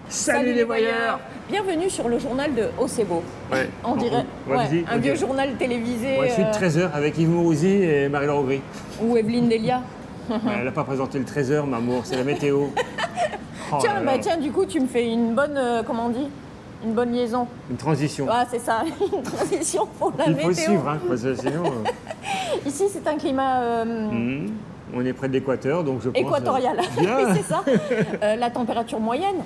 Salut les voyeurs. Bienvenue sur le journal de Ocebo. Ouais. On dirait un vieux journal télévisé. Ouais, celui de 13h avec Yves Mourouzi et Marie-Laure Aubry. Ou Evelyne Delia. Elle n'a pas présenté le 13h, Mamour, c'est la météo. Oh tiens, tiens, du coup, tu me fais une bonne, comment on dit, une bonne liaison. Une transition. Ah, c'est ça, une transition pour la météo. Il faut suivre, hein, parce que sinon... Ici, c'est un climat... On est près de l'équateur, donc je pense... Équatorial, bien. oui, c'est ça. La température moyenne,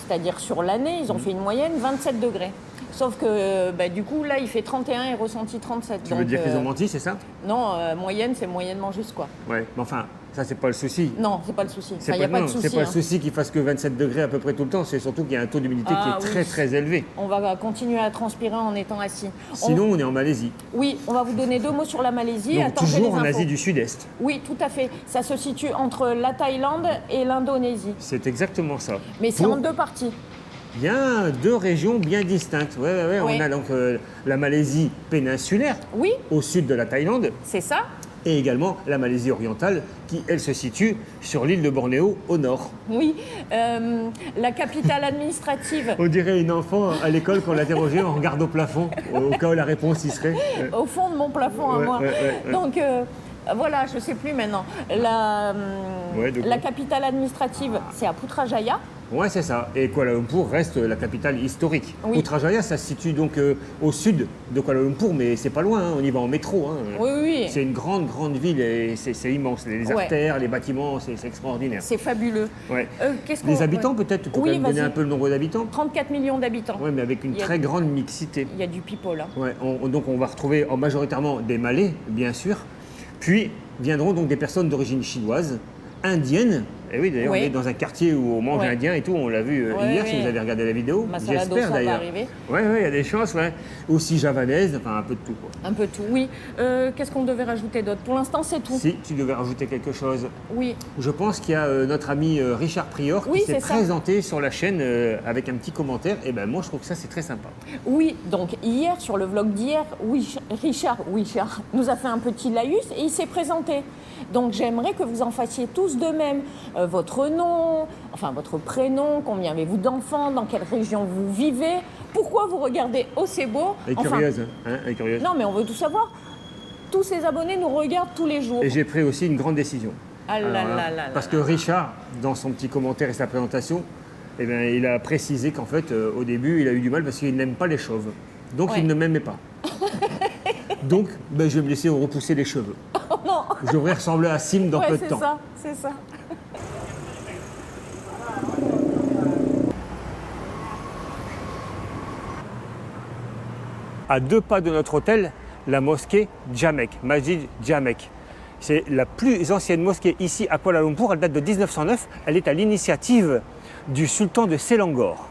c'est-à-dire sur l'année, ils ont fait une moyenne 27 degrés. Sauf que du coup, là, il fait 31 et ressenti 37. Tu veux dire qu'ils ont menti, c'est ça? Non, moyenne, c'est moyennement juste, quoi. Ouais, mais enfin, ça, c'est pas le souci. Non, c'est pas le souci. C'est Il n'y a pas de souci. C'est pas le souci qu'il fasse que 27 degrés à peu près tout le temps, c'est surtout qu'il y a un taux d'humidité qui est très très élevé. On va continuer à transpirer en étant assis. Sinon, on est en Malaisie. Oui, on va vous donner 2 mots sur la Malaisie. Donc Attendez toujours les en infos. Asie du Sud-Est. Oui, tout à fait. Ça se situe entre la Thaïlande et l'Indonésie. C'est exactement ça. Mais c'est en 2 parties. Bien, 2 régions bien distinctes. Oui. On a donc la Malaisie péninsulaire, oui, au sud de la Thaïlande. C'est ça. Et également la Malaisie orientale, qui, elle, se situe sur l'île de Bornéo, au nord. Oui, la capitale administrative. On dirait une enfant à l'école qu'on l'interrogeait, on regarde au plafond, au cas où la réponse y serait. Au fond de mon plafond à moi. Donc, voilà, je ne sais plus maintenant. La capitale administrative, c'est à Putrajaya. Ouais, c'est ça. Et Kuala Lumpur reste la capitale historique. Oui. Putrajaya, ça se situe donc au sud de Kuala Lumpur, mais c'est pas loin, hein, on y va en métro. Hein. Oui. C'est une grande ville et c'est immense. Les artères, les bâtiments, c'est extraordinaire. C'est fabuleux. Ouais. Les habitants, peut-être, tu peux quand même donner un peu le nombre d'habitants? 34 millions d'habitants. Oui, mais avec une très grande mixité. Il y a du people. Hein. Ouais, donc on va retrouver majoritairement des Malais, bien sûr. Puis viendront donc des personnes d'origine chinoise, indienne. Et oui, d'ailleurs, on est dans un quartier où on mange indien et tout, on l'a vu hier, si vous avez regardé la vidéo. J'espère d'ailleurs. Oui, il y a des chances, aussi javanaise, enfin un peu de tout. Quoi. Un peu de tout, oui. Qu'est-ce qu'on devait rajouter d'autre? Pour l'instant, c'est tout. Si, tu devais rajouter quelque chose. Oui. Je pense qu'il y a notre ami Richard Prior qui s'est présenté sur la chaîne avec un petit commentaire. Et ben moi, je trouve que ça, c'est très sympa. Oui, donc hier, sur le vlog d'hier, Richard nous a fait un petit laïus et il s'est présenté. Donc j'aimerais que vous en fassiez tous de même. Votre nom, enfin votre prénom, combien avez-vous d'enfants, dans quelle région vous vivez, pourquoi vous regardez Ocebo. Elle est curieuse, hein, elle est curieuse. Non, mais on veut tout savoir. Tous ces abonnés nous regardent tous les jours. Et j'ai pris aussi une grande décision. Parce que Richard, dans son petit commentaire et sa présentation, il a précisé qu'en fait, au début, il a eu du mal parce qu'il n'aime pas les chauves. Donc il ne m'aimait pas. Donc, je vais me laisser repousser les cheveux. Oh non. Je devrais ressembler à Sim dans peu de temps. C'est ça. À 2 pas de notre hôtel, la mosquée Jamek, Masjid Jamek. C'est la plus ancienne mosquée ici à Kuala Lumpur, elle date de 1909. Elle est à l'initiative du sultan de Selangor.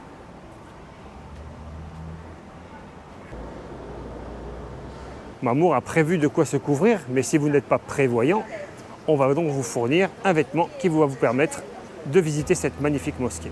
Mamour a prévu de quoi se couvrir, mais si vous n'êtes pas prévoyant, on va donc vous fournir un vêtement qui va vous permettre de visiter cette magnifique mosquée.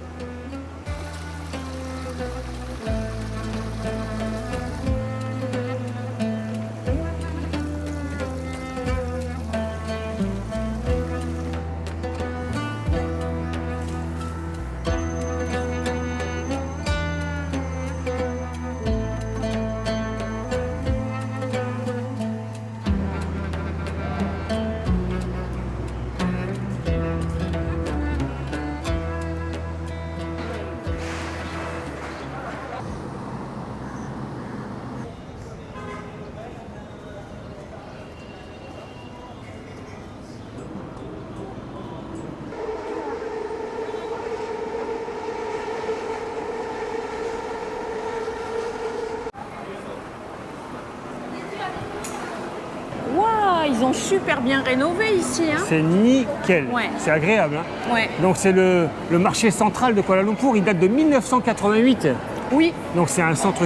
Ils ont super bien rénové ici. Hein. C'est nickel, c'est agréable. Hein. Ouais. Donc c'est le marché central de Kuala Lumpur, il date de 1988. Oui. Donc c'est un centre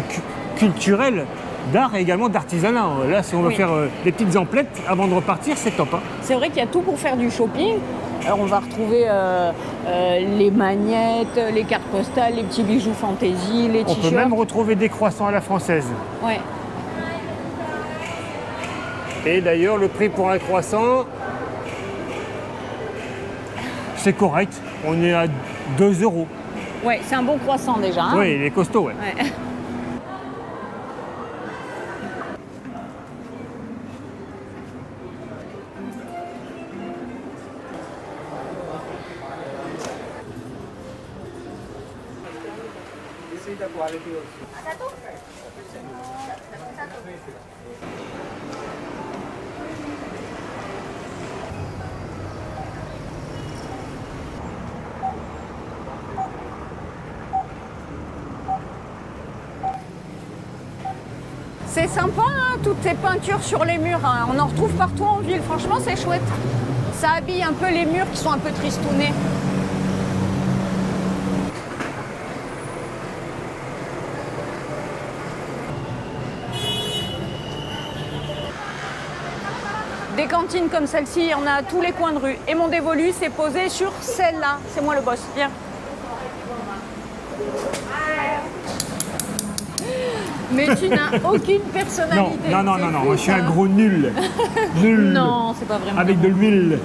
culturel d'art et également d'artisanat. Là, si on veut faire des petites emplettes avant de repartir, c'est top. Hein. C'est vrai qu'il y a tout pour faire du shopping. Alors on va retrouver les magnettes, les cartes postales, les petits bijoux fantaisie, les t-shirts. On peut même retrouver des croissants à la française. Ouais. Et d'ailleurs, le prix pour un croissant, c'est correct. On est à 2 €. Ouais, c'est un bon croissant déjà. Hein. Oui, il est costaud, ouais. C'est sympa, hein, toutes ces peintures sur les murs. Hein. On en retrouve partout en ville. Franchement, c'est chouette. Ça habille un peu les murs qui sont un peu tristounés. Des cantines comme celle-ci, il y en a à tous les coins de rue. Et mon dévolu s'est posé sur celle-là. C'est moi le boss. Viens. Mais tu n'as aucune personnalité. Non, moi je suis un gros nul. Nul. Non, c'est pas vraiment. Avec de l'huile.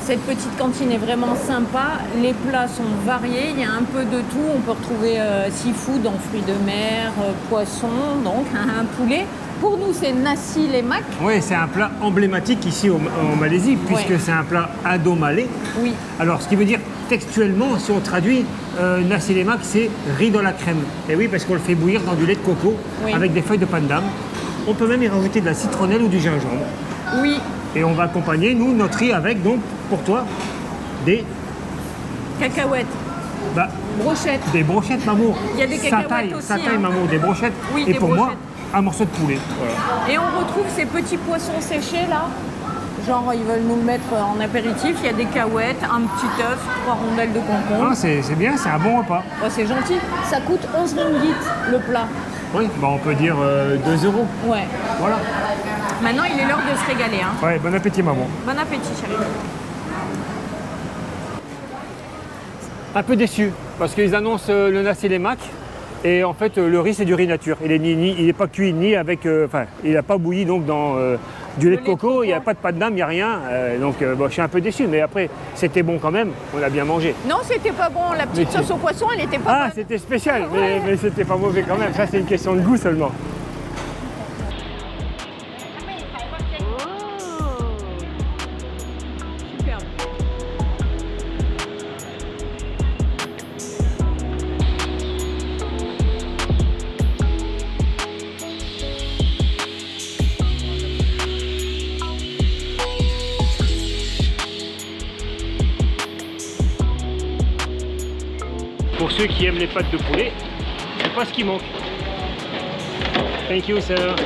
Cette petite cantine est vraiment sympa. Les plats sont variés. Il y a un peu de tout. On peut retrouver seafood en fruits de mer, poisson, donc un poulet. Pour nous, c'est nasi lemak. Oui, c'est un plat emblématique ici en Malaisie, puisque c'est un plat indo-malais. Oui. Alors, ce qui veut dire textuellement, si on traduit, nasi lemak, c'est riz dans la crème. Et oui, parce qu'on le fait bouillir dans du lait de coco avec des feuilles de pandan. On peut même y rajouter de la citronnelle ou du gingembre. Oui. Et on va accompagner, nous, notre riz avec, donc, pour toi, des... Cacahuètes. Brochettes. Des brochettes, maman. Il y a des cacahuètes aussi. Ça taille, maman, des brochettes. Oui, et des pour brochettes. moi, un morceau de poulet. Voilà. Et on retrouve ces petits poissons séchés là. Genre, ils veulent nous le mettre en apéritif. Il y a des cacahuètes, un petit œuf, 3 rondelles de concombre. Ah, c'est bien, c'est un bon repas. Oh, c'est gentil. Ça coûte 11 ringgit le plat. Oui, on peut dire 2 euros. Ouais. Voilà. Maintenant, il est l'heure de se régaler. Hein. Ouais, bon appétit, maman. Bon appétit, chérie. Un peu déçu, parce qu'ils annoncent le nasi lemak. Et en fait, le riz, c'est du riz nature. Il n'est pas cuit ni avec... il n'a pas bouilli donc, dans du lait de coco, il n'y a pas de pâte d'âme, il n'y a rien. Je suis un peu déçu, mais après, c'était bon quand même. On a bien mangé. Non, c'était pas bon. La petite sauce au poisson, elle n'était pas bonne. Ah, c'était spécial, mais c'était pas mauvais quand même. Ça, c'est une question de goût seulement. Superbe. Pour ceux qui aiment les pâtes de poulet, c'est pas ce qui manque. Thank you, sir.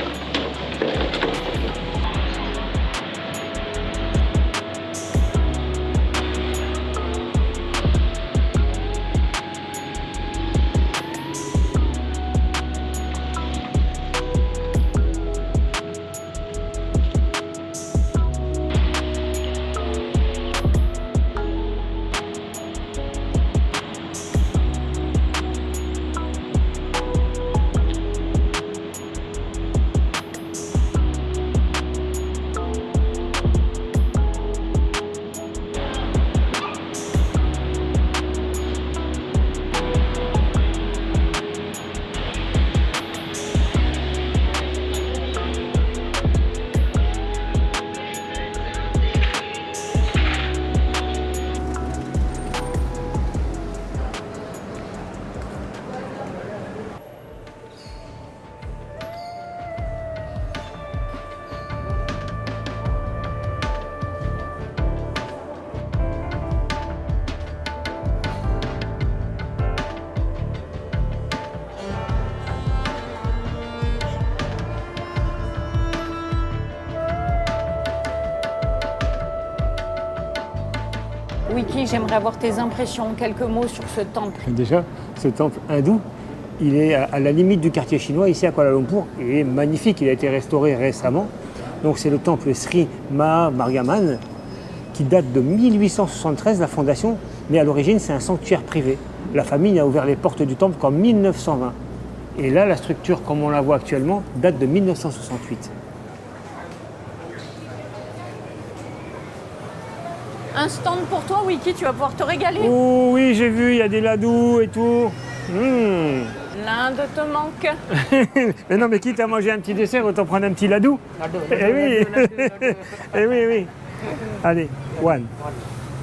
Wiki, j'aimerais avoir tes impressions, quelques mots sur ce temple. Déjà, ce temple hindou, il est à la limite du quartier chinois, ici à Kuala Lumpur. Il est magnifique, il a été restauré récemment. Donc c'est le temple Sri Maha Mariamman, qui date de 1873, la fondation, mais à l'origine c'est un sanctuaire privé. La famille n'a ouvert les portes du temple qu'en 1920. Et là, la structure, comme on la voit actuellement, date de 1968. Un stand pour toi, Wiki, tu vas pouvoir te régaler. Oh oui, j'ai vu, il y a des ladous et tout. L'Inde te manque. Mais non, mais quitte à manger un petit dessert, autant prendre un petit ladou. Eh oui. Eh oui, oui. Allez, one.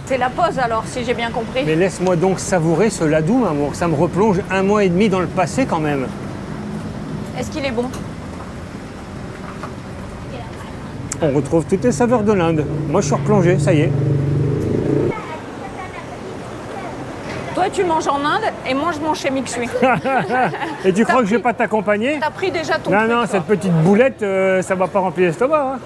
C'est la pause alors, si j'ai bien compris. Mais laisse-moi donc savourer ce ladou, maman. Ça me replonge 1 mois et demi dans le passé quand même. Est-ce qu'il est bon? On retrouve toutes les saveurs de l'Inde. Moi, je suis replongé, ça y est. Toi, tu manges en Inde et moi, je mange chez Mixui. Et tu crois que je vais pas t'accompagner? T'as pris déjà ton Non, truc, non, toi. cette petite boulette, ça va pas remplir l'estomac. Hein.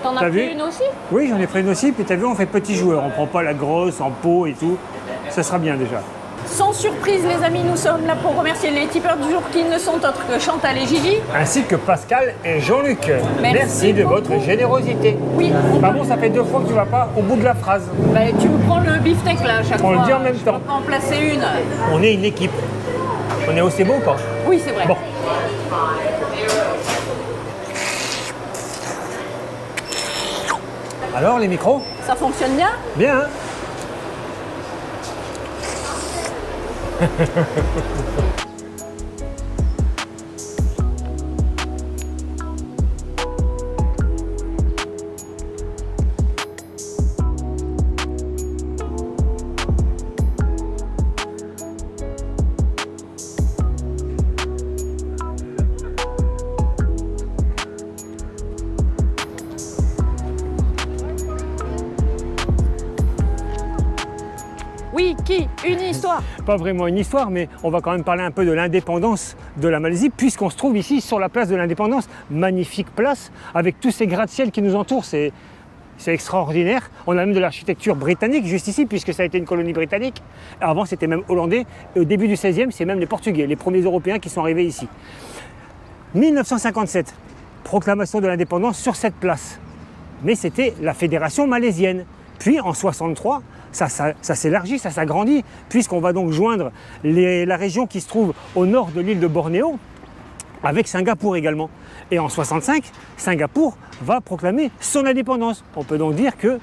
T'en as T'as pris vu une aussi? Oui, j'en ai pris une aussi. Puis t'as vu, on fait petit joueur. On prend pas la grosse en pot et tout. Ça sera bien déjà. Sans surprise, les amis, nous sommes là pour remercier les tipeurs du jour qui ne sont autres que Chantal et Gigi. Ainsi que Pascal et Jean-Luc. Merci de beaucoup. votre générosité. Oui. Maman, ça fait 2 fois que tu vas pas au bout de la phrase. Bah, tu me prends le beefsteak là à chaque fois. On le dit en même Je temps. peux pas en placer une. On est une équipe. On est aussi beau ou pas? Oui, c'est vrai. Bon. Alors, les micros? Ça fonctionne bien? Bien, hein? Wiki, une histoire. Pas vraiment une histoire, mais on va quand même parler un peu de l'indépendance de la Malaisie, puisqu'on se trouve ici sur la place de l'Indépendance. Magnifique place, avec tous ces gratte-ciel qui nous entourent, c'est extraordinaire. On a même de l'architecture britannique juste ici, puisque ça a été une colonie britannique. Avant, c'était même hollandais. Et au début du 16e, c'est même les Portugais, les premiers Européens qui sont arrivés ici. 1957, proclamation de l'indépendance sur cette place. Mais c'était la fédération malaisienne. Puis en 63, ça s'élargit, ça s'agrandit, puisqu'on va donc joindre la région qui se trouve au nord de l'île de Bornéo, avec Singapour également. Et en 65, Singapour va proclamer son indépendance. On peut donc dire que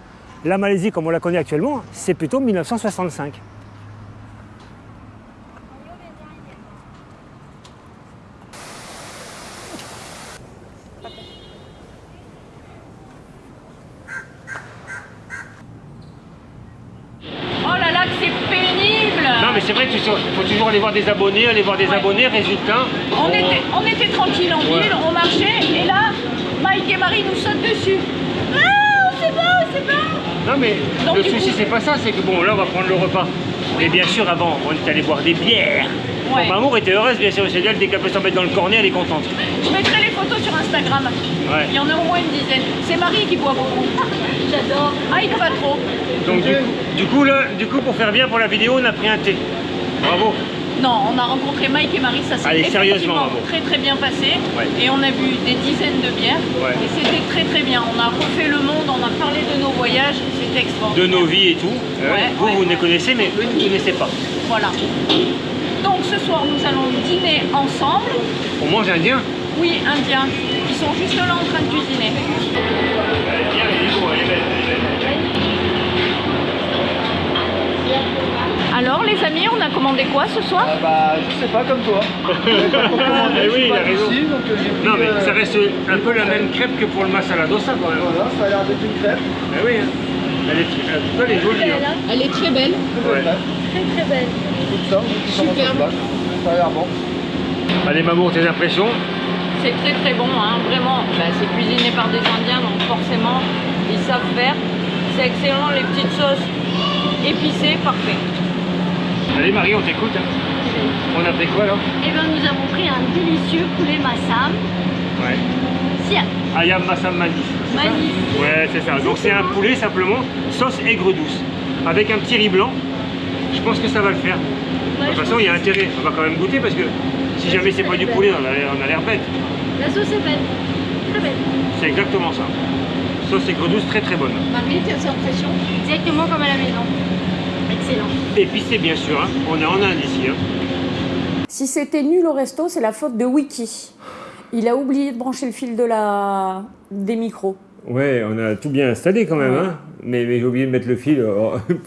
la Malaisie, comme on la connaît actuellement, c'est plutôt 1965. Oh là là, que c'est pénible. Non mais c'est vrai qu'il faut toujours aller voir des abonnés, résultat. On était tranquille en ville, on marchait, et là, Mike et Marie nous sautent dessus. Ah, c'est bon, c'est bon. Non mais Donc, le du souci coup- c'est pas ça, c'est que bon là on va prendre le repas. Et bien sûr avant on est allé boire des bières. Ouais. Bon, Mamour était heureuse bien sûr, c'est elle, dès qu'elle peut s'en mettre dans le cornet, elle est contente. Je mettrai les photos sur Instagram. Ouais. Il y en a au moins une dizaine. C'est Marie qui boit beaucoup. J'adore. Mike pas trop. Donc du coup pour faire bien pour la vidéo on a pris un thé. Bravo. Non, on a rencontré Mike et Marie, ça s'est Allez, sérieusement, effectivement bravo. très très bien passé. Ouais. Et on a bu des dizaines de bières. Ouais. Et c'était très très bien. On a refait le monde, on a parlé de nos voyages, c'était De extraordinaire. nos vies et tout. Vous les connaissez mais eux ne connaissaient pas. Voilà. Donc ce soir, nous allons dîner ensemble. On mange indien. Oui, indiens. Ils sont juste là en train de cuisiner. Alors les amis, on a commandé quoi ce soir? Je sais pas, comme toi. Eh oui, il a raison. Ici, donc j'ai pris, Non mais ça reste un peu la même crêpe que pour le masala dosa quand même. Voilà, ça a l'air d'être une crêpe. Eh oui, hein. Elle est jolie. Hein. Elle est très belle. Ouais. Très très belle. Tout ça, donc comment ça se passe. Ça a l'air bon. Allez Mamour, tes impressions? C'est très très bon, hein, vraiment. Bah, c'est cuisiné par des Indiens, donc forcément, ils savent faire. C'est excellent, les petites sauces épicées, parfait. Allez Marie, on t'écoute. Hein. On a pris quoi là? Eh bien, nous avons pris un délicieux poulet massam. Ouais. Siam. Ayam Massam Mani. Mani. Ouais, c'est ça. Donc c'est un poulet simplement, sauce aigre douce, avec un petit riz blanc. Je pense que ça va le faire. De toute façon, il y a intérêt. On va quand même goûter parce que si jamais c'est pas du poulet, on a l'air bête. La sauce est belle. Très belle. C'est exactement ça. Sauce aigre douce très très bonne. Marie, quelles impressions? Exactement comme à la maison. Excellent. Épicé bien sûr. Hein. On est en Inde ici. Hein. Si c'était nul au resto, c'est la faute de Wiki. Il a oublié de brancher le fil des micros. Ouais, on a tout bien installé quand même, Ouais. hein. Mais j'ai oublié de mettre le fil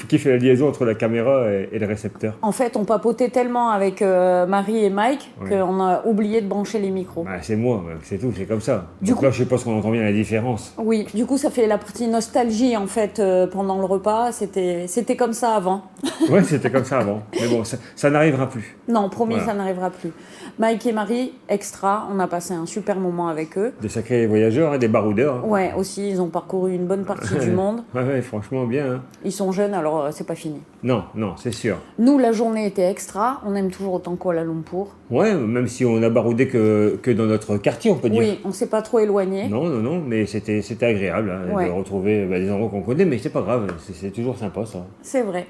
qui fait la liaison entre la caméra et le récepteur. En fait, on papotait tellement avec Marie et Mike Ouais. qu'on a oublié de brancher les micros. Bah, c'est moi, c'est tout, c'est comme ça. Du Donc coup- là, je sais pas si on entend bien la différence. Oui, du coup, ça fait la partie nostalgie en fait pendant le repas. C'était comme ça avant. Ouais, c'était comme ça avant. Mais bon, ça n'arrivera plus. Non, promis, Voilà. ça n'arrivera plus. Mike et Marie, extra, on a passé un super moment avec eux. Des sacrés voyageurs, hein, des baroudeurs. Hein. Ouais, aussi, ils ont parcouru une bonne partie du monde. Ouais, franchement bien. Hein. Ils sont jeunes, alors c'est pas fini. Non, c'est sûr. Nous, la journée était extra. On aime toujours autant Kuala Lumpur. Ouais, même si on a baroudé que dans notre quartier, on peut dire. Oui, on s'est pas trop éloigné. Non, mais c'était agréable hein, Ouais. de retrouver des endroits qu'on connaît, mais c'est pas grave, c'est toujours sympa ça. C'est vrai.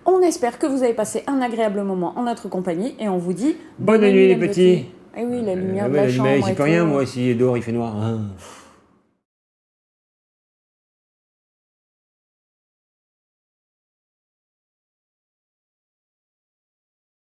On espère que vous avez passé un agréable moment en notre compagnie et on vous dit Bonne nuit les petits. Eh oui, la lumière Ouais, de la mais chambre. j'y et peux rien tout. moi, si dehors il fait noir. Hein.